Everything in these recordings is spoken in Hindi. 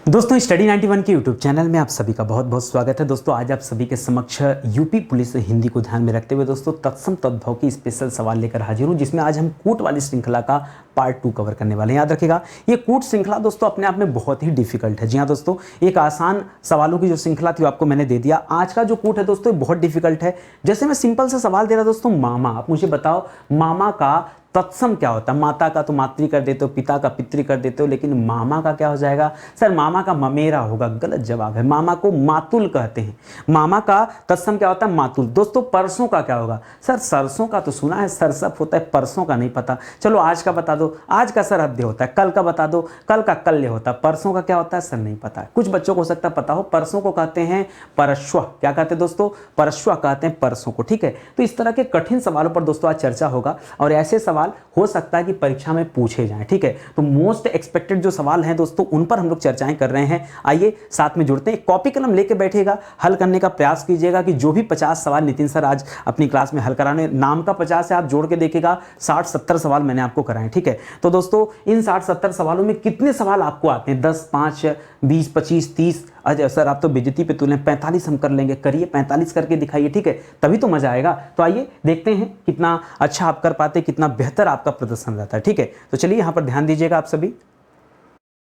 दोस्तों स्टडी 91 के यूट्यूब चैनल में आप सभी का बहुत बहुत स्वागत है। दोस्तों आज आप सभी के समक्ष यूपी पुलिस हिंदी को ध्यान में रखते हुए दोस्तों तत्सम तद्भव की स्पेशल सवाल लेकर हाजिर हूं, जिसमें आज हम कूट वाली श्रृंखला का पार्ट 2 कवर करने वाले हैं। याद रखिएगा ये कूट श्रृंखला दोस्तों अपने आप में बहुत ही डिफिकल्ट है। जी हाँ दोस्तों, एक आसान सवालों की जो श्रृंखला थी आपको मैंने दे दिया। आज का जो कूट है दोस्तों बहुत डिफिकल्ट है। जैसे मैं सिंपल सा सवाल दे रहा दोस्तों, मामा, आप मुझे बताओ मामा का तत्सम क्या होता है। माता का तो मातृ कर देते हो, पिता का पितृ कर देते हो, लेकिन मामा का क्या हो जाएगा? सर मामा का ममेरा होगा। गलत जवाब है, मामा को मातुल कहते हैं। मामा का तत्सम क्या होता है? मातुल। दोस्तों परसों का क्या होगा? सर सरसों का तो सुना है, सरसप होता है, परसों का नहीं पता। चलो आज का बता दो, आज का सर हद्य होता है। कल का बता दो, कल का कल्य होता है। परसों का क्या होता है? सर नहीं पता है। कुछ बच्चों को हो सकता है पता हो। परसों को कहते हैं परश्व। क्या कहते हैं दोस्तों? परश्व कहते हैं परसों को। ठीक है, तो इस तरह के कठिन सवालों पर दोस्तों आज चर्चा होगा और ऐसे सवाल हो सकता है कि परीक्षा में पूछे जाएं। ठीक है, तो मोस्ट एक्सपेक्टेड जो सवाल हैं दोस्तों उन पर हम लोग चर्चाएं कर रहे हैं। आइए साथ में जुड़ते हैं। कॉपी कलम लेके बैठिएगा, हल करने का प्रयास कीजिएगा कि जो भी 50 सवाल नितिन सर आज अपनी क्लास में हल कराने, नाम का 50 है, आप जोड़ के देखिएगा 60-70 सवाल मैंने आपको कराए। ठीक है, तो दोस्तों इन 60-70 सवालों में कितने सवाल आपको आते हैं? 10, 5, 20, 25, 30? अजय सर आप तो बेइज्जती पे तुले। 45 हम कर लेंगे। करिए 45 करके दिखाइए। ठीक है, तभी तो मजा आएगा। तो आइए देखते हैं कितना अच्छा आप कर पाते, कितना बेहतर आपका प्रदर्शन रहता है। ठीक है, तो चलिए यहां पर ध्यान दीजिएगा। आप सभी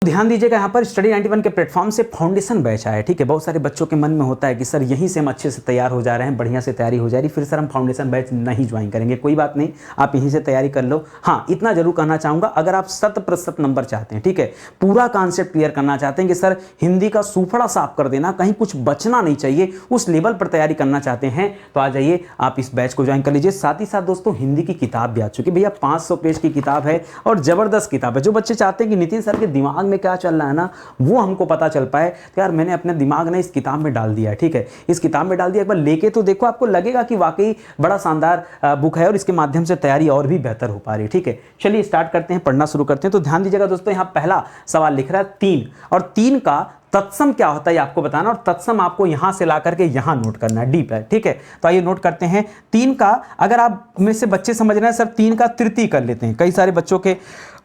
ध्यान दीजिएगा, यहाँ पर स्टडी 91 के प्लेटफॉर्म से फाउंडेशन बैच आया है। ठीक है, बहुत सारे बच्चों के मन में होता है कि सर यहीं से हम अच्छे से तैयार हो जा रहे हैं, बढ़िया से तैयारी हो जा रही, फिर सर हम फाउंडेशन बैच नहीं ज्वाइन करेंगे। कोई बात नहीं, आप यहीं से तैयारी कर लो। हाँ, इतना जरूर कहना चाहूंगा, अगर आप 100% नंबर चाहते हैं, ठीक है, पूरा कॉन्सेप्ट क्लियर करना चाहते हैं कि सर हिंदी का सूफड़ा साफ कर देना, कहीं कुछ बचना नहीं चाहिए, उस लेवल पर तैयारी करना चाहते हैं, तो आ जाइए आप इस बैच को ज्वाइन कर लीजिए। साथ ही साथ दोस्तों हिंदी की किताब भी आ चुकी है भैया, 500 पेज की किताब है और जबरदस्त किताब है। जो बच्चे चाहते हैं कि नितिन सर के दिमाग में क्या चल रहा है ना, वो हमको पता चल पाए, तो यार मैंने अपने दिमाग ने इस किताब में डाल दिया है। ठीक है, इस किताब में डाल दिया, एक बार लेके तो देखो, आपको लगेगा कि वाकई बड़ा शानदार बुक है और इसके माध्यम से तैयारी और भी बेहतर हो पा रही है। ठीक है, चलिए स्टार्ट करते हैं, पढ़ना शुरू करते हैं। तो ध्यान दीजिएगा दोस्तों, यहां पहला सवाल लिख रहा है 3, और 3 का तत्सम क्या होता है ये आपको बताना, और तत्सम आपको यहां से ला करके यहां नोट करना है, डीप है। ठीक है, तो आइए नोट करते हैं। 3 का, अगर आप में से बच्चे समझ रहे हैं सर 3 का तृतीय कर लेते हैं, कई सारे बच्चों के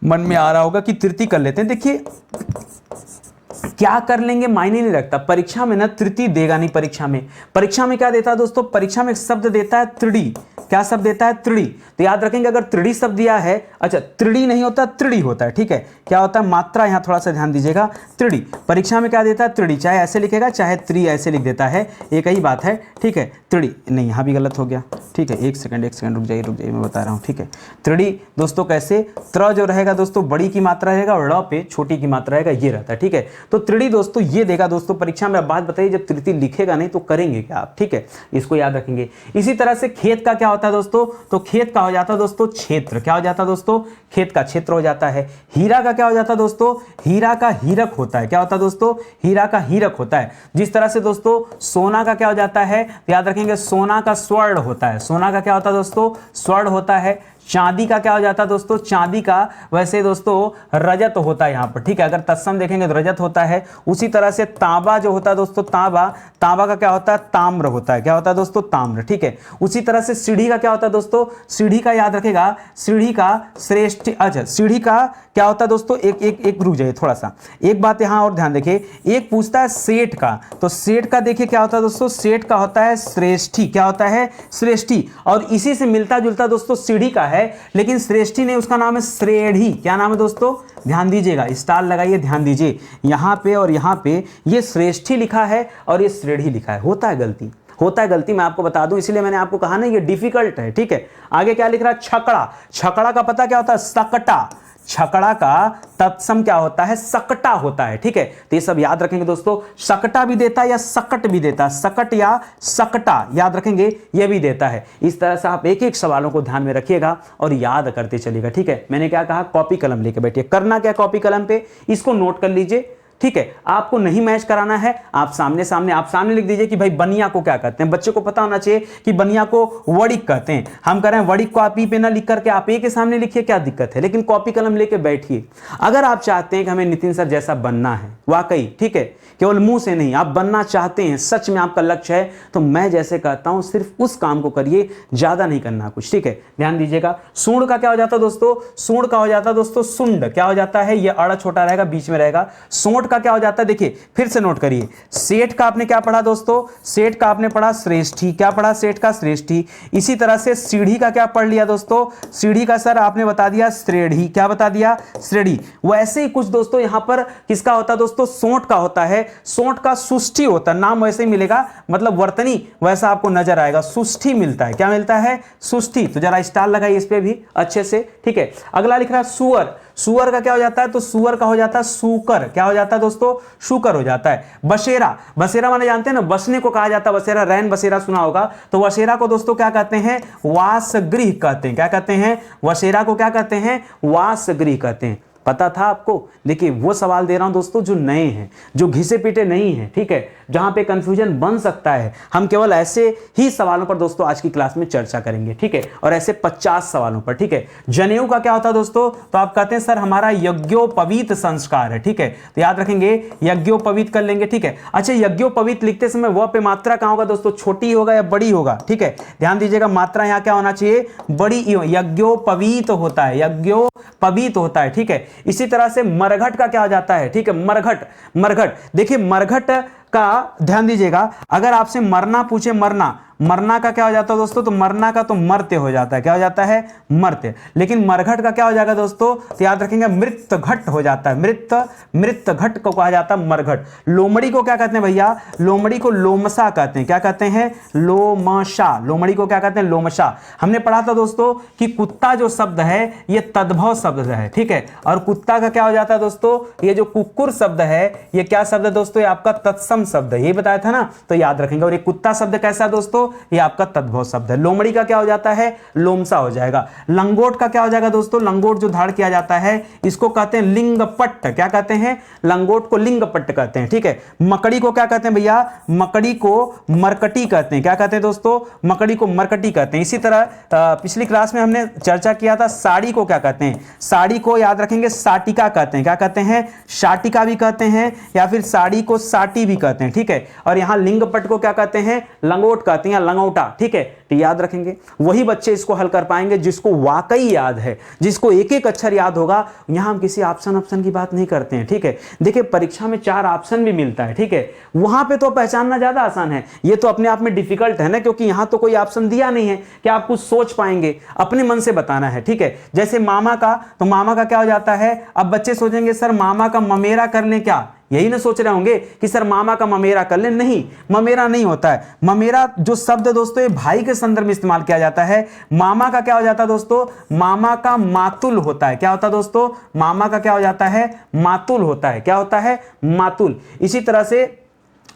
मन में आ रहा होगा कि तृतीय कर लेते हैं। देखिए क्या कर लेंगे मायने नहीं रखता, परीक्षा में ना तृतीय देगा नहीं। परीक्षा में क्या देता है दोस्तों? परीक्षा में एक शब्द देता है त्रिड़ी। क्या शब्द देता है? त्रिड़ी। तो याद रखेंगे, अगर त्रिड़ी शब्द दिया है, अच्छा त्रिड़ी नहीं होता, त्रिड़ी होता है। ठीक है, क्या होता है? मात्रा यहां थोड़ा सा ध्यान दीजिएगा। त्रिड़ी परीक्षा में क्या देता है? त्रिड़ी। चाहे ऐसे लिखेगा चाहे त्रि ऐसे लिख देता है, एक ही बात है। ठीक है, त्रिड़ी नहीं, यहां भी गलत हो गया। ठीक है, एक सेकंड रुक जाइए मैं बता रहा हूं। ठीक है, त्रिड़ी दोस्तों कैसे? त्र जो रहेगा दोस्तों बड़ी की मात्रा रहेगा और ड़ पे छोटी की मात्रा रहेगा, ये रहता है। ठीक है, तो त्रिड़ी दोस्तों ये देगा दोस्तों परीक्षा में। अब बात बताइए, जब तृतीय लिखेगा नहीं तो करेंगे क्या आप? ठीक है, इसको याद रखेंगे। इसी तरह से खेत का क्या होता है दोस्तों? तो खेत का हो जाता है दोस्तों क्षेत्र। क्या हो जाता है दोस्तों? खेत का क्षेत्र हो जाता है। हीरा का क्या हो जाता है दोस्तों? हीरा का हीरक होता है। क्या होता है दोस्तों? हीरा का हीरक होता है। जिस तरह से दोस्तों सोना का क्या हो जाता है, याद रखेंगे, सोना का स्वर्ण होता है। सोना का क्या होता है दोस्तों? स्वर्ण होता है। चांदी का क्या हो जाता है दोस्तों? चांदी का वैसे दोस्तों रजत होता है यहां पर। ठीक है, अगर तत्सम देखेंगे तो रजत होता है। उसी तरह से तांबा जो होता है दोस्तों, तांबा का क्या होता है? ताम्र होता है। क्या होता है दोस्तों? ताम्र। ठीक है, उसी तरह से सीढ़ी का क्या होता है दोस्तों? सीढ़ी का याद रखेगा, सीढ़ी का श्रेष्ठ। अच्छा, सीढ़ी का क्या होता है दोस्तों? एक रुक जाइए थोड़ा सा, एक बात यहां और ध्यान देखिए। एक पूछता है सेठ का, तो सेठ का देखिए क्या होता है दोस्तों? सेठ का होता है श्रेष्ठी। क्या होता है? श्रेष्ठी। और इसी से मिलता जुलता दोस्तों सीढ़ी का है, लेकिन श्रेष्ठी नहीं, उसका नाम है श्रेढ़ी। क्या नाम है दोस्तों? ध्यान दीजिएगा, स्टार लगाइए, ध्यान दीजिए, यहां पे और यहां पे ये श्रेष्ठी लिखा है और ये श्रेढ़ी लिखा है। होता है गलती, मैं आपको बता दूं, इसलिए मैंने आपको कहा ना ये डिफिकल्ट है। ठीक है, आगे क्या लिख रहा है? छकड़ा। छकड़ा का पता क्या होता है? सकटा। छकड़ा का तत्सम क्या होता है? सकटा होता है। ठीक है, तो ये सब याद रखेंगे दोस्तों। सकटा भी देता है या सकट भी देता है, सकट या सकटा याद रखेंगे, ये भी देता है। इस तरह से आप एक एक सवालों को ध्यान में रखिएगा और याद करते चलिएगा। ठीक है, मैंने क्या कहा? कॉपी कलम लेके बैठिए। करना क्या कॉपी कलम पे? इसको नोट कर लीजिए। ठीक है, आपको नहीं मैच कराना है, आप सामने लिख दीजिए कि भाई बनिया को क्या कहते हैं। बच्चे को पता होना चाहिए कि बनिया को वड़िक कहते हैं। हम कह रहे हैं वड़िक को आप ई पे ना लिख करके आप ए के सामने लिखिए, क्या दिक्कत है? लेकिन कॉपी कलम लेके बैठिए। अगर आप चाहते हैं कि हमें नितिन सर जैसा बनना है, वाकई, ठीक है, केवल मुंह से नहीं, आप बनना चाहते हैं, सच में आपका लक्ष्य है, तो मैं जैसे कहता हूं सिर्फ उस काम को करिए, ज्यादा नहीं करना कुछ। ठीक है, ध्यान दीजिएगा। सूंड का क्या हो जाता है दोस्तों? सूंड का हो जाता है दोस्तों सुंड। क्या हो जाता है? ये अड़ा छोटा रहेगा, बीच में रहेगा। सोंठ का क्या हो जाता है, देखिए फिर से नोट करिए, सेठ का आपने क्या पढ़ा दोस्तों, सेठ का आपने पढ़ा श्रेष्ठी, क्या पढ़ा सेठ का श्रेष्ठी। इसी तरह से सीढ़ी का क्या पढ़ लिया दोस्तों, सीढ़ी का सर आपने बता दिया श्रेणी, क्या बता दिया श्रेणी। वैसे ही कुछ दोस्तों यहां पर किसका होता है दोस्तों, सोंठ का होता है, सोंठ का सुष्ठी होता है, नाम वैसे ही मिलेगा, मतलब वर्तनी वैसा आपको नजर आएगा, सुष्ठी मिलता है, क्या मिलता है सुष्ठी। तो जरा स्टार लगाइए इस पे भी अच्छे से, ठीक है। अगला लिख रहा है सुअर, सुअर का क्या हो जाता है, तो सुअर का हो जाता है सूकर, क्या हो जाता है दोस्तों, शूकर हो जाता है। बसेरा, बसेरा माने जानते हैं ना, बसने को कहा जाता है बसेरा, रैन बसेरा सुना होगा, तो बसेरा को दोस्तों क्या कहते हैं, वासगृह कहते हैं, क्या कहते हैं, बसेरा को क्या कहते हैं, वासगृह कहते हैं। पता था आपको? देखिए वो सवाल दे रहा हूं दोस्तों जो नए हैं, जो घिसे पीटे नहीं हैं, ठीक है, जहां पे कंफ्यूजन बन सकता है। हम केवल ऐसे ही सवालों पर दोस्तों आज की क्लास में चर्चा करेंगे, ठीक है, और ऐसे 50 सवालों पर, ठीक है। जनेऊ का क्या होता है दोस्तों, तो आप कहते हैं सर हमारा यज्ञोपवीत संस्कार है, ठीक है, तो याद रखेंगे यज्ञोपवीत कर लेंगे, ठीक है। अच्छा, यज्ञोपवीत लिखते समय व पे मात्रा कहां होगा दोस्तों, छोटी होगा या बड़ी होगा, ठीक है, ध्यान दीजिएगा, मात्रा यहां क्या होना चाहिए, बड़ी, यज्ञोपवीत होता है, यज्ञोपवीत होता है, ठीक है। इसी तरह से मरघट का क्या हो जाता है, ठीक है, मरघट, मरघट देखिए, मरघट का ध्यान दीजिएगा, अगर आपसे मरना पूछे, मरना, मरना का क्या हो जाता है दोस्तों, तो मरना का तो मरते हो जाता है, क्या हो जाता है, मरते। लेकिन मरघट का क्या हो जाएगा दोस्तों, तो याद रखेंगे मृत घट हो जाता है, मृत घट को कहा जाता है मरघट। लोमड़ी को क्या कहते हैं भैया, लोमड़ी को लोमसा कहते हैं, क्या कहते हैं, लोमशा, लोमड़ी को क्या कहते हैं, लोमशा। हमने पढ़ा था दोस्तों कि कुत्ता जो शब्द है ये तद्भव शब्द है, ठीक है, और कुत्ता का क्या हो जाता है दोस्तों, ये जो कुकुर शब्द है ये क्या शब्द है दोस्तों, ये आपका तत्सम शब्द है, ये बताया था ना, तो याद रखेंगे। और ये कुत्ता शब्द कैसा है दोस्तों, ये आपका तद्भव शब्द है। लोमड़ी का क्या हो जाता है, लोमसा हो जाएगा। लंगोट का क्या हो जाएगा दोस्तों, लंगोट जो धारण किया जाता है इसको कहते हैं लिंगपट्ट, क्या कहते हैं, लंगोट को लिंगपट्ट कहते हैं, ठीक है। मकड़ी को क्या कहते हैं भैया, मकड़ी को मरकटी कहते हैं, क्या कहते हैं दोस्तों, मकड़ी को मरकटी कहते हैं। इसी तरह पिछली क्लास में हमने चर्चा किया था, साड़ी को क्या कहते हैं, साड़ी को याद रखेंगे साटिका कहते हैं, क्या कहते हैं, साटिका भी कहते हैं, या फिर साड़ी को साटी भी कहते हैं, ठीक है। और यहां लिंगपट्ट को क्या कहते हैं, लंगोट कहते हैं, लंगोटा, ठीक है, तो याद रखेंगे। वही बच्चे इसको हल कर पाएंगे जिसको वाकई याद है, जिसको एक एक अक्षर याद होगा। यहां हम किसी ऑप्शन की बात नहीं करते हैं, ठीक है। देखिए परीक्षा में 4 ऑप्शन भी मिलता है, ठीक है, वहां पे तो पहचानना ज्यादा आसान है, ये तो अपने आप में डिफिकल्ट है ना, क्योंकि यहां तो कोई ऑप्शन दिया नहीं है कि आप कुछ सोच पाएंगे, अपने मन से बताना है, ठीक है। जैसे मामा का, तो मामा का क्या हो जाता है, अब बच्चे सोचेंगे सर मामा का ममेरा कर लें क्या, यही ना सोच रहे होंगे कि सर मामा का ममेरा कर ले, नहीं, ममेरा नहीं होता है। ममेरा जो शब्द दोस्तों ये भाई के संदर्भ में इस्तेमाल किया जाता है। मामा का क्या हो जाता है दोस्तों, मामा का मातुल होता है, क्या होता है दोस्तों, मामा का क्या हो जाता है, मातुल होता है, क्या होता है, मातुल। इसी तरह से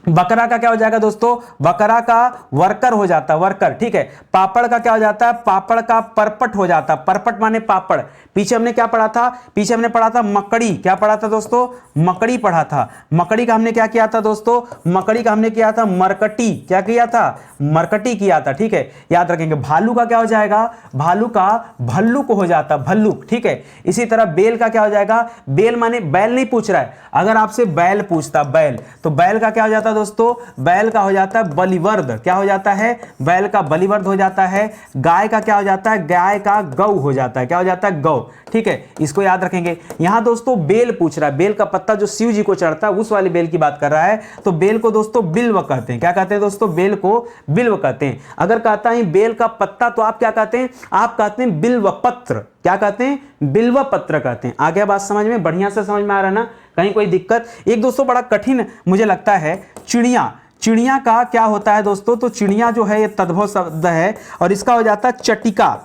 बकरा का क्या हो जाएगा दोस्तों, बकरा का वर्कर हो जाता है, वर्कर, ठीक है। पापड़ का क्या हो जाता है, पापड़ का परपट हो जाता है, परपट माने पापड़। पीछे हमने क्या पढ़ा था, पीछे हमने पढ़ा था मकड़ी, क्या पढ़ा था दोस्तों, मकड़ी पढ़ा था। मकड़ी का हमने क्या किया था दोस्तों, मकड़ी का हमने किया था मरकटी, क्या किया था, मरकटी किया था, ठीक है, याद रखेंगे। भालू का क्या हो जाएगा, भालू का भल्लुक हो जाता, भल्लुक, ठीक है। इसी तरह बेल का क्या हो जाएगा, बेल माने बैल नहीं पूछ रहा है, अगर आपसे बैल पूछता, बैल, तो बैल का क्या हो जाता दोस्तों, बैल का हो जाता है बलिवर्द, क्या हो जाता है, बैल का बलिवर्द हो जाता है। गाय का क्या हो जाता है, गाय का गौ हो जाता है, क्या हो जाता है, गौ, ठीक है, इसको याद रखेंगे। यहां दोस्तों बेल पूछ रहा है, बेल का पत्ता जो शिव जी को चढ़ता है उस वाली बेल की बात कर रहा है, तो बेल को दोस्तों बिल्व कहते हैं, क्या कहते हैं दोस्तों, बेल को बिल्व कहते हैं। अगर कहता है बेल का पत्ता तो आप क्या कहते हैं, आप कहते हैं बिल्व पत्र, क्या कहते हैं, बिल्व पत्र कहते हैं। आगे बात समझ में, बढ़िया से समझ में आ रहा है ना, कहीं कोई दिक्कत। एक दोस्तों बड़ा कठिन मुझे लगता है, चिड़िया, चिड़िया का क्या होता है दोस्तों, तो चिड़िया जो है ये तद्भव शब्द है और इसका हो जाता है चटिका।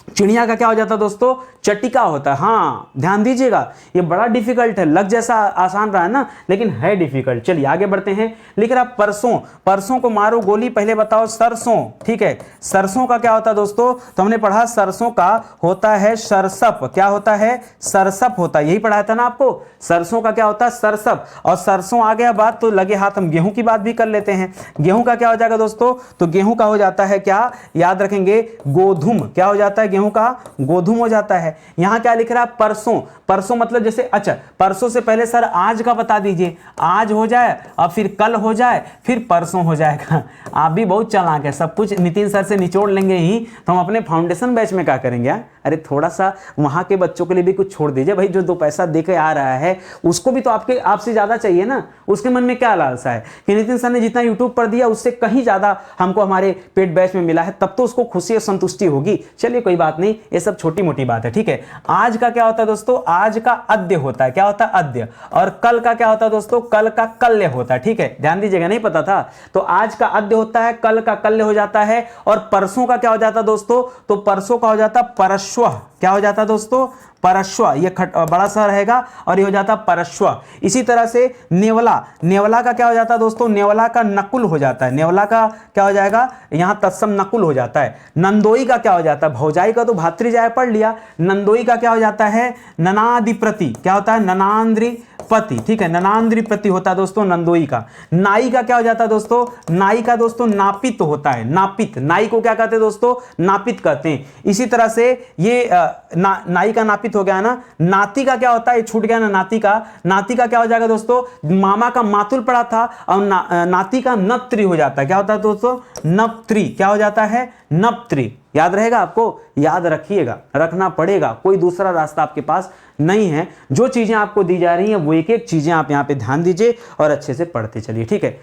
चिड़िया का क्या हो जाता है दोस्तों, चटिका होता है। हाँ ध्यान दीजिएगा, ये बड़ा डिफिकल्ट है, लग जैसा आसान रहा है ना, लेकिन है डिफिकल्ट। चलिए आगे बढ़ते हैं। लिख रहा परसों, परसों को मारो गोली, पहले बताओ सरसों, ठीक है। सरसों का क्या होता है दोस्तों, तो हमने पढ़ा सरसों का होता है सरसप, क्या होता है, सरसप होता है, यही पढ़ाया था ना आपको। सरसों का क्या होता है, सरसप। और सरसों आ गया बात तो लगे हाथ हम गेहूं की बात भी कर लेते हैं। गेहूं का क्या हो जाएगा दोस्तों, तो गेहूं का हो जाता है क्या, याद रखेंगे, गोधूम, क्या हो जाता है, गेहूं का गोधूम हो जाता है। यहां क्या लिख रहा है, परसों, परसों मतलब जैसे, अच्छा परसों से पहले सर आज का बता दीजिए, आज हो जाए और फिर कल हो जाए फिर परसों हो जाएगा। आप भी बहुत चालाक है, सब कुछ नितिन सर से निचोड़ लेंगे ही तो हम अपने फाउंडेशन बैच में क्या करेंगे, अरे थोड़ा सा वहाँ के बच्चों के लिए भी कुछ छोड़ दीजिए भाई, जो 2 पैसा दे के आ रहा है उसको भी तो आपसे ज़्यादा चाहिए ना। उसके मन में क्या लालसा है कि नितिन सर ने जितना यूट्यूब पर दिया उससे कहीं ज़्यादा हमको हमारे पेड बैच में मिला है, तब तो उसको खुशी और संतुष्टि होगी। चलिए कोई बात नहीं, ये सब छोटी मोटी बात है, ठीक है। आज का क्या होता है दोस्तों, आज का अद्य होता है, क्या होता है अद्य, और कल का क्या होता है दोस्तों, कल का कल्य होता है, ठीक है। ध्यान दीजिएगा, नहीं पता था तो आज का अद्य होता है, कल का कल्य हो जाता है, और परसों का क्या हो जाता है दोस्तों, तो परसों का हो जाता परश्व। क्या हो जाता है दोस्तों, परश्व, ये बड़ा सा रहेगा और ये हो जाता परश्व। इसी तरह से नेवला, नेवला का क्या हो जाता है दोस्तों, नेवला का नकुल हो जाता है, नेवला का क्या हो जाएगा, यहां तत्सम नकुल हो जाता है। नंदोई का क्या हो जाता है, भौजाई का तो भातृजाय पढ़ लिया, नंदोई का क्या हो जाता है, ननादिप्रति, क्या होता है, ननांद्री पति, ठीक है, ननांद्री प्रति होता है दोस्तों नंदोई का। नाई का क्या हो जाता है दोस्तों, नाई का दोस्तों नापित होता है, नापित, नाई को क्या कहते हैं दोस्तों, नापित कहते हैं। इसी तरह से ये नाई का नापित हो गया ना। नाती का क्या होता है, छूट गया ना, नाती का, नाती का क्या हो जाएगा दोस्तों, मामा का मातुल पड़ा था और नाती का नप्त्री हो जाता है, क्या होता है दोस्तों, नप्त्री, क्या हो जाता है, नप्त्री। याद रहेगा आपको, याद रखिएगा, रखना पड़ेगा, कोई दूसरा रास्ता आपके पास नहीं है। जो चीजें आपको दी जा रही हैं वो एक एक चीजें आप यहां पे ध्यान दीजिए और अच्छे से पढ़ते चलिए, ठीक है।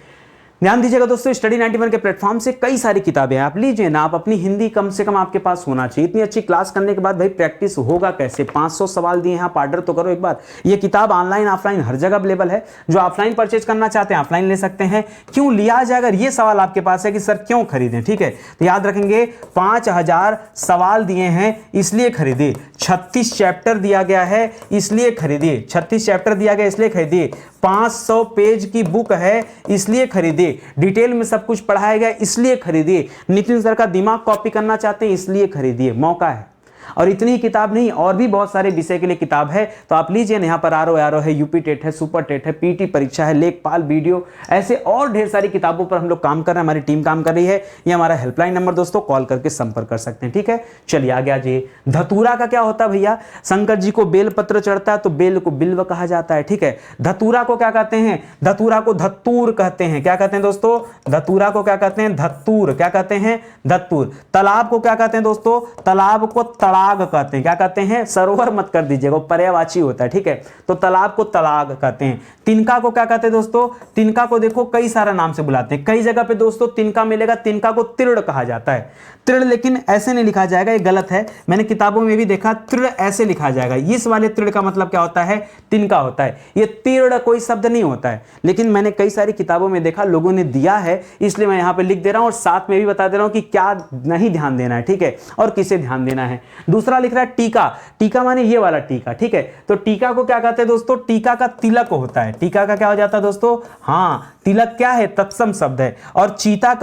ध्यान दीजिएगा दोस्तों, स्टडी 91 के प्लेटफॉर्म से कई सारी किताबें आप लीजिए ना, आप अपनी हिंदी कम से कम आपके पास होना चाहिए। इतनी अच्छी क्लास करने के बाद भाई प्रैक्टिस होगा कैसे, 500 सवाल दिए हैं, आप ऑर्डर तो करो एक बार। ये किताब ऑनलाइन ऑफलाइन हर जगह अवेलेबल है, जो ऑफलाइन परचेज करना चाहते हैं ऑफलाइन ले सकते हैं। क्यों लिया जाए, अगर ये सवाल आपके पास है कि सर क्यों खरीदें, ठीक है, तो याद रखेंगे 5000 सवाल दिए हैं इसलिए खरीदिए, 36 चैप्टर दिया गया है इसलिए खरीदिए, 36 चैप्टर दिया गया इसलिए खरीदिए, 500 पेज की बुक है इसलिए खरीदिए, डिटेल में सब कुछ पढ़ाया गया इसलिए खरीदिए, नितिन सर का दिमाग कॉपी करना चाहते हैं इसलिए खरीदिए, मौका है। और इतनी ही किताब नहीं, और भी बहुत सारे विषय के लिए किताब है, तो आप लीजिए। यहाँ पर आरओ है, यूपी टेट है, सुपर टेट है, पीटी परीक्षा है, लेखपाल वीडियो, ऐसे और ढेर सारी किताबों पर हम लोग काम कर रहे हैं, हमारी टीम काम कर रही है। ये हमारा हेल्पलाइन नंबर दोस्तों, कॉल करके संपर्क कर सकते हैं, ठीक है। चलिए आगे आ जाइए। धतूरा का क्या होता है भैया, शंकर जी को बेल पत्र चढ़ता है तो बेल को बिल्व कहा जाता है, ठीक है। धतूरा को क्या कहते हैं, धतूरा को धत्तूर कहते हैं, क्या कहते हैं दोस्तों, धतूरा को क्या कहते हैं, धत्तूर, क्या कहते हैं, धत्तूर। तालाब को क्या कहते हैं दोस्तों, तालाब को तड़ाग कहते हैं, क्या कहते हैं, सरोवर मत कर दीजिएगा, पर्यायवाची होता है, ठीक है, तो तालाब को तड़ाग कहते हैं। तिनका को क्या कहते हैं दोस्तों, तिनका को देखो कई सारा नाम से बुलाते हैं, कई जगह पे दोस्तों तिनका मिलेगा, तिनका को तृण कहा जाता है, तृण, लेकिन ऐसे नहीं लिखा जाएगा, ये गलत है, मैंने किताबों में भी देखा, तृण ऐसे लिखा जाएगा। इस वाले तृण का मतलब क्या होता है, तिनका होता है, ये तीर्ण कोई शब्द नहीं होता है, लेकिन मैंने कई सारी किताबों में देखा, लोगों ने दिया है, इसलिए मैं यहां पे लिख दे रहा हूं, और साथ में भी बता दे रहा हूं कि क्या नहीं ध्यान देना है, ठीक है, और किसे ध्यान देना है। दूसरा लिख रहा है टीका, टीका माने ये वाला टीका, ठीक है, तो टीका को क्या कहते हैं दोस्तों, टीका का तिलक होता है, टीका का क्या हो जाता है दोस्तों, हाँ, तिलक क्या है, तत्सम शब्द है। और चीता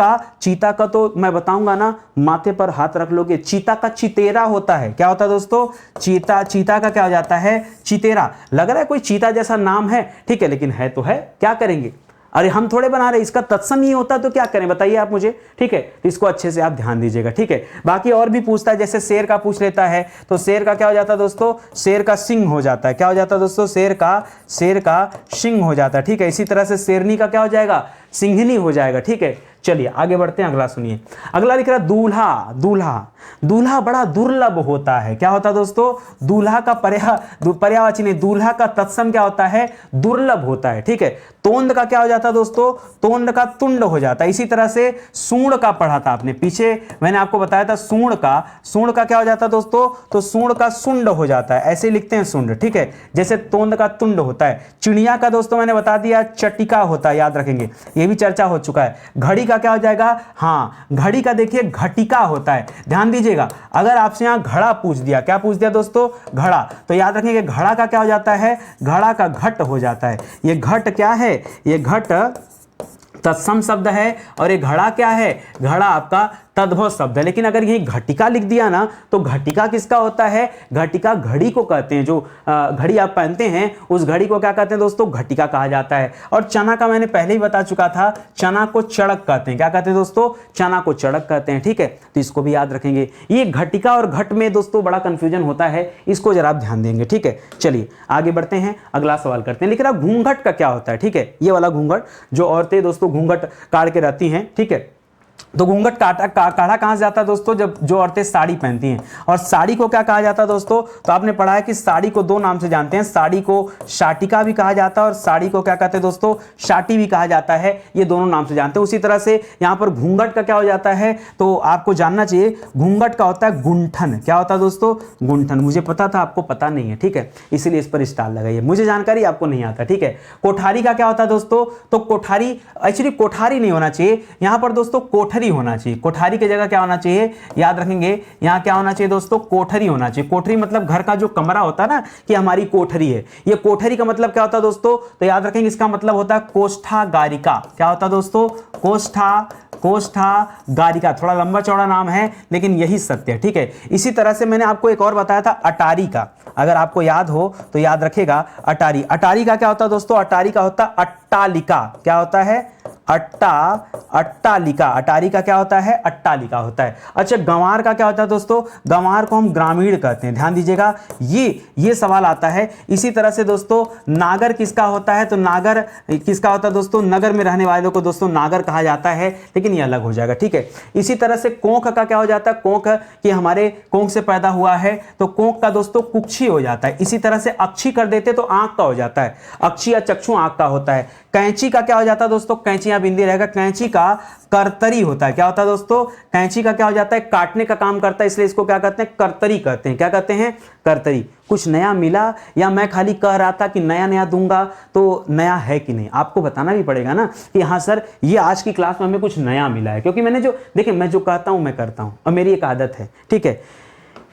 का तो मैं बताऊंगा ना, माथे पर हाथ रख लोगे, चीता का चितेरा होता है, क्या होता है दोस्तों, चीता का क्या हो जाता है, चितेरा। लग रहा है कोई चीता जैसा नाम है, ठीक है, लेकिन है तो है, क्या करेंगे, अरे हम थोड़े बना रहे, इसका तत्सम ही होता तो क्या करें बताइए आप मुझे, ठीक है, तो इसको अच्छे से आप ध्यान दीजिएगा, ठीक है। बाकी और भी पूछता है, जैसे शेर का पूछ लेता है, तो शेर का क्या हो जाता है दोस्तों, शेर का सिंह हो जाता है, क्या हो जाता है दोस्तों, शेर का सिंह हो जाता है, ठीक है। इसी तरह से शेरनी का क्या हो जाएगा, सिंहनी हो जाएगा, ठीक है। चलिए आगे बढ़ते हैं, अगला सुनिए। अगला लिख रहा है दूल्हा, दूल्हा, दूल्हा बड़ा दुर्लभ होता है, क्या होता है दोस्तों, दूल्हा का पर्यायवाची नहीं, दूल्हा का तत्सम क्या होता है, दुर्लभ होता है, ठीक है। तोंद का क्या हो जाता है दोस्तों, तोंद का तुंड हो जाता है। इसी तरह से सूंड का पढ़ा था आपने पीछे, मैंने आपको बताया था सूंड का क्या हो जाता है दोस्तों, तो सूंड का सुंड हो जाता है, ऐसे लिखते हैं सुंड, ठीक है, जैसे तोंद का तुंड होता है। चिड़िया का दोस्तों मैंने बता दिया चटिका होता है, याद रखेंगे, ये भी चर्चा हो चुका है। घड़ी का क्या हो जाएगा, हाँ, घड़ी का देखिए घटिका होता है, ध्यान दीजिएगा। अगर आपसे यहां घड़ा पूछ दिया, क्या पूछ दिया दोस्तों, घड़ा, तो याद रखेंगे घड़ा का क्या हो जाता है, घड़ा का घट हो जाता है। ये घट क्या है, ये घट तत्सम शब्द है, और ये घड़ा क्या है, घड़ा आपका तद्भव शब्द है। लेकिन अगर ये घटिका लिख दिया ना, तो घटिका किसका होता है, घटिका घड़ी को कहते हैं, जो घड़ी आप पहनते हैं उस घड़ी को क्या कहते हैं दोस्तों, घटिका कहा जाता है। और चना का मैंने पहले ही बता चुका था, चना को चड़क कहते हैं, क्या कहते हैं दोस्तों, चना को चड़क कहते हैं, ठीक है, तो इसको भी याद रखेंगे। ये घटिका और घट में दोस्तों बड़ा कंफ्यूजन होता है, इसको जरा आप ध्यान देंगे, ठीक है। चलिए आगे बढ़ते हैं, अगला सवाल करते हैं। लिख रहा घूंघट का क्या होता है, ठीक है, ये वाला घूंघट, जो औरतें दोस्तों घूंघट काट के रहती हैं, ठीक है, तो घूंघट काढ़ा कहाँ से जाता है दोस्तों, जब जो औरतें साड़ी पहनती हैं। और साड़ी को क्या कहा जाता है दोस्तों, तो आपने पढ़ा है कि साड़ी को दो नाम से जानते हैं, साड़ी को शाटिका भी कहा जाता है और साड़ी को क्या कहते हैं दोस्तों, शाटी भी कहा जाता है, ये दोनों नाम से जानते हैं। उसी तरह से यहाँ पर घूंघट का क्या हो जाता है, तो आपको जानना चाहिए, घूंघट का होता है गुंठन। क्या होता है दोस्तों, गुंठन। मुझे पता था, आपको पता नहीं है, ठीक है, इसीलिए इस पर स्टार लगाइए, मुझे जानकारी, आपको नहीं आता, ठीक है। कोठारी का क्या होता है दोस्तों, तो कोठारी, एक्चुअली कोठारी नहीं होना चाहिए यहाँ पर दोस्तों, कोठरी होना चाहिए। कोठारी की जगह क्या होना चाहिए, याद रखेंगे, यहां क्या होना चाहिए दोस्तों, कोठरी होना चाहिए। कोठरी मतलब घर का जो कमरा होता है ना, कि हमारी कोठरी है, ये कोठरी का मतलब क्या होता है दोस्तों, तो याद रखेंगे इसका मतलब होता है कोष्ठागारिका। क्या होता है दोस्तों, कोष्ठागारिका। थोड़ा लंबा चौड़ा नाम है लेकिन यही सत्य है, ठीक है। इसी तरह से मैंने आपको एक और बताया था अटारी का, अगर आपको याद हो तो याद रखेगा, अटारी। अटारी का क्या होता है दोस्तों, अटारी का होता है अट्टालिका। क्या होता है, अट्टालिका। अटारी का क्या होता है, अट्टालिका होता है। अच्छा, गंवार का क्या होता है दोस्तों, गंवार को हम ग्रामीण कहते हैं, ध्यान दीजिएगा, ये सवाल आता है। इसी तरह से दोस्तों नागर किसका होता है, तो नागर किसका होता है दोस्तों, नगर में रहने वालों को दोस्तों नागर कहा जाता है, लेकिन ये अलग हो जाएगा, ठीक है। इसी तरह से कोंख का क्या हो जाता है, कोंख कि हमारे कोंख से पैदा हुआ है, तो कोंख का दोस्तों कुक्षी हो जाता है। इसी तरह से अक्षी कर देते तो आंख का हो जाता है, अक्षी या चक्षु आंख का होता है। कैंची का क्या हो जाता है दोस्तों, कैंची यहां बिंदी रहेगा, कैंची का करतरी होता है। क्या होता है दोस्तों, कैंची का क्या हो जाता है, काटने का काम करता है, इसलिए इसको क्या कहते हैं, करतरी कहते हैं। क्या कहते हैं, करतरी। कुछ नया मिला, या मैं खाली कह रहा था कि नया नया दूंगा, तो नया है कि नहीं आपको बताना भी पड़ेगा ना, कि हाँ सर ये आज की क्लास में हमें कुछ नया मिला है। क्योंकि मैंने जो, देखिए मैं जो कहता हूं मैं करता हूं, और मेरी एक आदत है, ठीक है,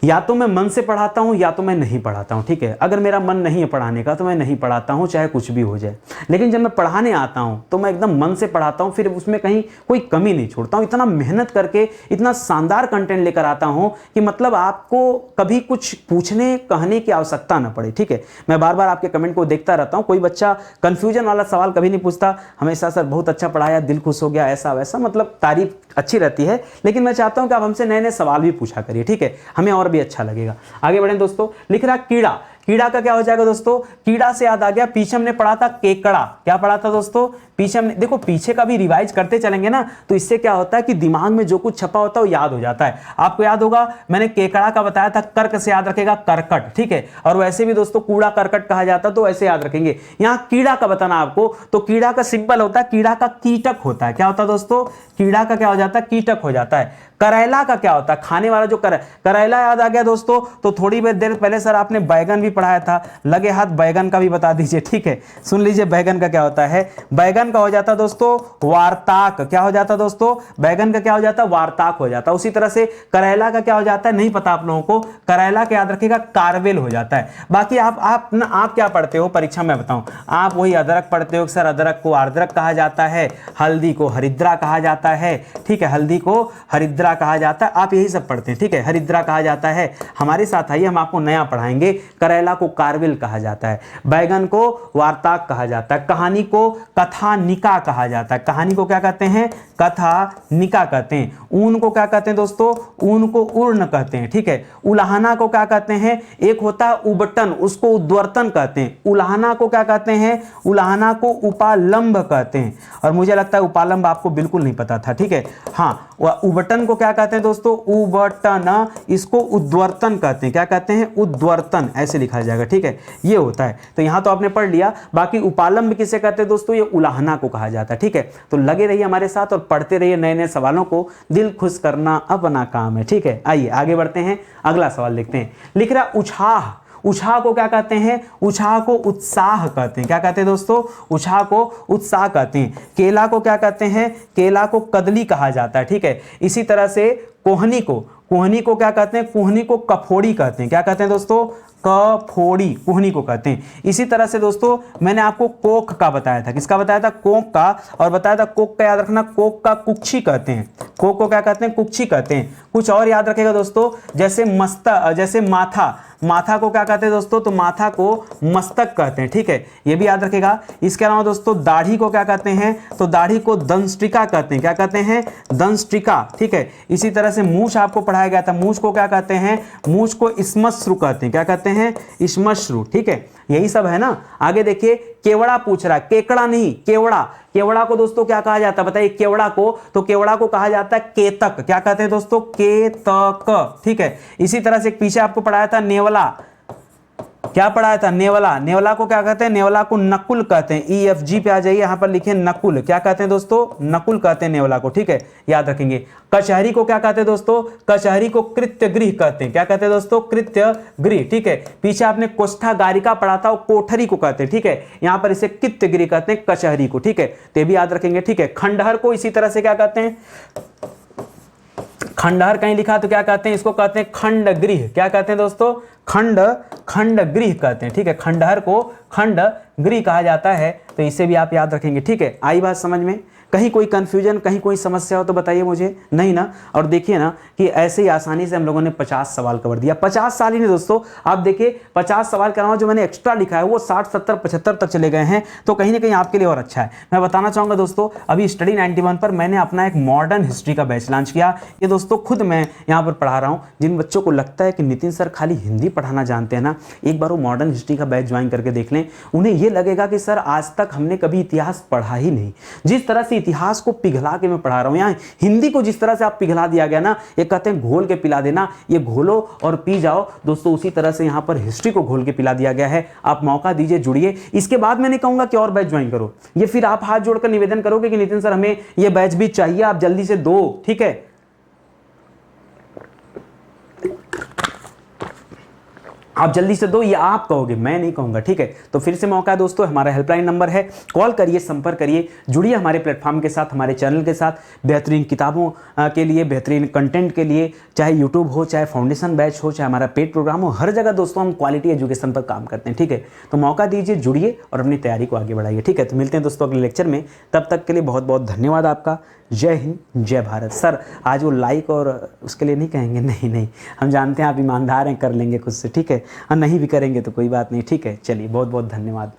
या तो मैं मन से पढ़ाता हूं या तो मैं नहीं पढ़ाता हूं, ठीक है। अगर मेरा मन नहीं है पढ़ाने का तो मैं नहीं पढ़ाता हूं, चाहे कुछ भी हो जाए। लेकिन जब मैं पढ़ाने आता हूं तो मैं एकदम मन से पढ़ाता हूं, फिर उसमें कहीं कोई कमी नहीं छोड़ता हूं। इतना मेहनत करके इतना शानदार कंटेंट लेकर आता हूं कि मतलब आपको कभी कुछ पूछने कहने की आवश्यकता ना पड़े, ठीक है। मैं बार बार आपके कमेंट को देखता रहता हूं, कोई बच्चा कंफ्यूजन वाला सवाल कभी नहीं पूछता, हमेशा सर बहुत अच्छा पढ़ाया, दिल खुश हो गया, ऐसा वैसा, मतलब तारीफ अच्छी रहती है। लेकिन मैं चाहता हूं कि आप हमसे नए नए सवाल भी पूछा करिए, ठीक है, हमें और भी अच्छा लगेगा। आगे बढ़ें दोस्तों, लिख रहा कीड़ा। कीड़ा का क्या हो जाएगा दोस्तों, कीड़ा से याद आ गया, पीछे हमने पढ़ा था केकड़ा। क्या पढ़ा था दोस्तों, पीछे हमने, देखो पीछे का भी रिवाइज करते चलेंगे ना, तो इससे क्या होता है कि दिमाग में जो कुछ छपा होता है वो याद हो जाता है। आपको याद होगा मैंने केकड़ा का बताया था, कर्क से याद रखेगा करकट, ठीक है। और वैसे भी दोस्तों कूड़ा करकट कहा जाता है, तो ऐसे याद रखेंगे। यहां कीड़ा का बताना आपको, तो कीड़ा का सिंपल होता है, कीड़ा का कीटक होता है। क्या होता है दोस्तों, कीड़ा का क्या हो जाता है, कीटक हो जाता है। करेला का क्या होता है, खाने वाला जो करेला याद आ गया दोस्तों, तो थोड़ी देर पहले सर आपने बैगन भी पढ़ाया था, लगे हाथ बैगन का भी बता दीजिए, ठीक है। सुन लीजिए बैगन का क्या होता है, बैगन का हो जाता है दोस्तों वार्ताक। क्या हो जाता है दोस्तों, बैगन का क्या हो जाता है, वार्ताक हो जाता है। उसी तरह से करेला का क्या हो जाता है, नहीं पता आप लोगों को, करेला का याद रखिएगा कारवेल हो जाता है। बाकी आप क्या पढ़ते हो परीक्षा में बताऊं, आप वही अदरक पढ़ते हो, सर अदरक को आर्द्रक कहा जाता है, हल्दी को हरिद्रा कहा जाता है, ठीक है, हल्दी को हरिद्रा कहा जाता है, आप यही सब पढ़ते हैं, ठीक है, हरिद्रा कहा जाता है। हमारे साथ आइए, हम आपको नया पढ़ाएंगे। करेला को कारविल कहा जाता है, बैगन को वार्ताक कहा जाता है, कहानी को कथानिका कहा जाता है। कहानी को क्या कहते हैं, कथानिका कहते हैं। ऊन को क्या कहते हैं दोस्तों, ऊन को उर्ण कहते हैं, ठीक है। उलाहना को क्या कहते हैं, एक होता है उबटन, उसको उद्वर्तन कहते हैं। उलाहना को क्या कहते हैं, उलाहना को उपालंब कहते हैं। और मुझे लगता है उपालंब आपको बिल्कुल नहीं पता था, ठीक है। हाँ, उबटन को क्या कहते हैं दोस्तों, उबटन, इसको उद्वर्तन कहते हैं। क्या कहते हैं, उद्वर्तन, ऐसे लिखा जाएगा, ठीक है, ये होता है। तो यहां तो आपने पढ़ लिया। बाकी उपालंब किसे कहते हैं दोस्तों, ये उलाहना को कहा जाता है, ठीक है। तो लगे रहिए हमारे साथ और पढ़ते रहिए नए नए सवालों को, दिल खुश करना अपना काम है, ठीक है। आइए आगे बढ़ते हैं, अगला सवाल देखते हैं। लिख रहा उत्साह। उत्साह को क्या कहते हैं, उत्साह को उत्साह कहते हैं। क्या कहते हैं दोस्तों, उत्साह को उत्साह कहते हैं। केला को क्या कहते हैं, केला को कदली कहा जाता है, ठीक है। इसी तरह से कोहनी को क्या कहते हैं, कोहनी को कफोड़ी कहते हैं। क्या कहते हैं दोस्तों, कफोड़ी, कोहनी को कहते हैं। इसी तरह से दोस्तों मैंने आपको कोक का बताया था, किसका बताया था, कोक का, और बताया था कोक का याद रखना, कोक का कुक्षी कहते हैं। कोक को क्या कहते हैं, कुक्षी कहते हैं। कुछ और याद रखेगा दोस्तों, जैसे जैसे माथा को क्या कहते हैं दोस्तों, तो माथा को मस्तक कहते हैं, ठीक है, ये भी याद रखेगा। इसके अलावा दोस्तों दाढ़ी को क्या कहते हैं, तो दाढ़ी को दंष्ट्रिका कहते हैं। क्या कहते हैं, दंष्ट्रिका, ठीक है। इसी तरह से मूछ आपको पढ़ाया गया था, मूछ को क्या कहते हैं, मूछ को श्मश्रु कहते हैं। क्या कहते हैं, श्मश्रु, ठीक है। यही सब है ना। आगे देखिए, केवड़ा पूछ रहा है, केकड़ा नहीं, केवड़ा। केवड़ा को दोस्तों क्या कहा जाता है बताइए, केवड़ा को, तो केवड़ा को कहा जाता है केतक। क्या कहते हैं दोस्तों, केतक, ठीक है। इसी तरह से एक पीछे आपको पढ़ाया था नेवला, क्या पढ़ाया था, नेवला। नेवला को क्या कहते हैं, नेवला को नकुल कहते हैं। EFG पे आ जाइए, यहां पर लिखे नकुल, क्या कहते हैं दोस्तों, नकुल कहते हैं नेवला को, ठीक है, याद रखेंगे। कचहरी को क्या कहते हैं दोस्तों, कचहरी को कृत्यगृह कहते हैं। क्या कहते हैं दोस्तों, कृत्यगृह, ठीक है। पीछे आपने कोष्ठागारिका पढ़ा था, कोठरी को कहते हैं, ठीक है। यहां पर इसे कृत्यगृह कहते हैं, कचहरी को, ठीक है, तो ये भी याद रखेंगे, ठीक है। खंडहर को इसी तरह से क्या कहते हैं, खंडहर कहीं लिखा तो क्या कहते हैं, इसको कहते हैं खंडगृह। क्या कहते हैं दोस्तों, खंडगृह कहते हैं, ठीक है। खंडहर को खंडगृह कहा जाता है, तो इसे भी आप याद रखेंगे, ठीक है। आई बात समझ में, कहीं कोई कंफ्यूजन, कहीं कोई समस्या हो तो बताइए मुझे, नहीं ना। और देखिए ना कि ऐसे ही आसानी से हम लोगों ने 50 सवाल कवर दिया। 50 साल ही नहीं दोस्तों, आप देखिए 50 सवाल के अलावा जो मैंने एक्स्ट्रा लिखा है वो 60, 70, 75 तक चले गए हैं, तो कहीं ना कहीं आपके लिए और अच्छा है। मैं बताना चाहूँगा दोस्तों, अभी स्टडी 91 पर मैंने अपना एक मॉडर्न हिस्ट्री का बैच लॉन्च किया। ये दोस्तों खुद मैं यहाँ पर पढ़ा रहा हूँ। जिन बच्चों को लगता है कि नितिन सर खाली हिंदी पढ़ाना जानते हैं ना, एक बार वो मॉडर्न हिस्ट्री का बैच ज्वाइन करके देख लें। उन्हें ये लगेगा कि सर आज तक हमने कभी इतिहास पढ़ा ही नहीं। जिस तरह से इतिहास को पिघला के मैं पढ़ा रहा हूं, यहाँ हिंदी को जिस तरह से आप पिघला दिया गया ना, ये कहते हैं घोल के पिला देना, ये घोलो और पी जाओ दोस्तों, उसी तरह से यहाँ पर हिस्ट्री को घोल के पिला दिया गया है। आप मौका दीजिए, जुड़िए। इसके बाद मैं नहीं कहूंगा कि और बैच ज्वाइन करो, ये फिर आप हाथ जोड़कर निवेदन करोगे कि नितिन सर हमें ये बैच भी चाहिए, आप जल्दी से दो, ठीक है। आप जल्दी से दो, ये आप कहोगे, मैं नहीं कहूंगा, ठीक है। तो फिर से मौका है दोस्तों, हमारा हेल्पलाइन नंबर है, कॉल करिए, संपर्क करिए, जुड़िए हमारे प्लेटफॉर्म के साथ, हमारे चैनल के साथ। बेहतरीन किताबों के लिए, बेहतरीन कंटेंट के लिए, चाहे यूट्यूब हो, चाहे फाउंडेशन बैच हो, चाहे हमारा पेड प्रोग्राम हो, हर जगह दोस्तों हम क्वालिटी एजुकेशन पर काम करते हैं, ठीक है। तो मौका दीजिए, जुड़िए और अपनी तैयारी को आगे बढ़ाइए, ठीक है। तो मिलते हैं दोस्तों अगले लेक्चर में, तब तक के लिए बहुत बहुत धन्यवाद आपका। जय हिंद, जय भारत। सर आज वो लाइक और उसके लिए नहीं कहेंगे, नहीं, हम जानते हैं आप ईमानदार हैं, कर लेंगे खुद से, ठीक है। और नहीं भी करेंगे तो कोई बात नहीं, ठीक है। चलिए बहुत बहुत धन्यवाद।